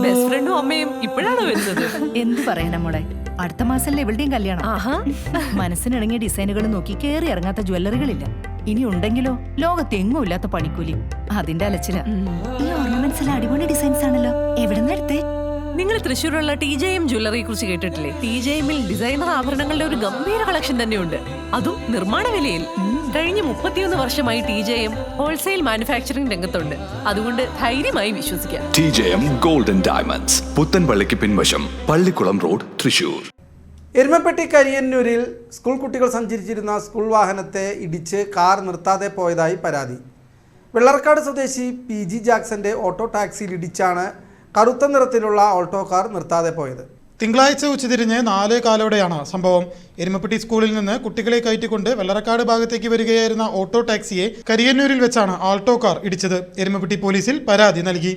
Best ഫ്രണ്ടും അമ്മയും ഇപ്പോഴാണ് വരുന്നത്. എന്ത് പറയാനാ മോളെ, അടുത്ത മാസമല്ലേ ഇവളുടെയും കല്യാണം. ആഹാ, മനസ്സിനിണങ്ങിയ ഡിസൈനുകൾ നോക്കി കേറി ഇറങ്ങാത്ത ജ്വല്ലറികളില്ല. ഇനി ഉണ്ടെങ്കിലോ ലോകത്തെങ്ങും ഇല്ലാത്ത പണിക്കൂലി. അതിന്റെ അലച്ചില. ഈ ഓർണമെന്റ്സ് എല്ലാം അടിപൊളി ഡിസൈൻസ് ആണല്ലോ, എവിടെ നിന്ന് എടുത്തേ? നിങ്ങൾ തൃശ്ശൂരുള്ള TJM ജ്വല്ലറിയെ കുറിച്ച് കേട്ടിട്ടില്ലേ? TJMൽ ഡിസൈനർ ആഭരണങ്ങളുടെ ഒരു ഗംഭീര കളക്ഷൻ തന്നെയുണ്ട്, അതും നിർമ്മാണ വിലയിൽ. കഴിഞ്ഞ 31 വർഷമായി TJM ഹോൾസെയിൽ മാനുഫാക്ചറിംഗ് രംഗത്തുണ്ട്. അതുകൊണ്ട് ധൈര്യമായി വിശ്വസിക്കാം. TJM ഗോൾഡൻ ഡയമണ്ട്സ്, പുത്തൻപള്ളിക്ക് പിൻവശം, പള്ളിക്കുളം റോഡ്, തൃശൂർ. എരുമപ്പെട്ടി കരിയന്നൂരിൽ സ്കൂൾ കുട്ടികൾ സഞ്ചരിച്ചിരുന്ന സ്കൂൾ വാഹനത്തെ ഇടിച്ച് കാർ നിർത്താതെ പോയതായി പരാതി. വെള്ളർക്കാട് സ്വദേശി PG ജാക്സന്റെ ഓട്ടോ ടാക്സിയിൽ ഇടിച്ചാണ് കറുത്ത നിറത്തിലുള്ള ഓട്ടോ കാർ നിർത്താതെ പോയത്. തിങ്കളാഴ്ച ഉച്ചതിരിഞ്ഞ് 4:15ഓടെയാണ് സംഭവം. എരുമപ്പെട്ടി സ്കൂളിൽ നിന്ന് കുട്ടികളെ കയറ്റിക്കൊണ്ട് വെള്ളറക്കാട് ഭാഗത്തേക്ക് വരികയായിരുന്ന ഓട്ടോ ടാക്സിയെ കരിയന്നൂരിൽ വെച്ചാണ് ആൾട്ടോ കാർ ഇടിച്ചത്. എരുമപ്പെട്ടി പോലീസിൽ പരാതി നൽകി.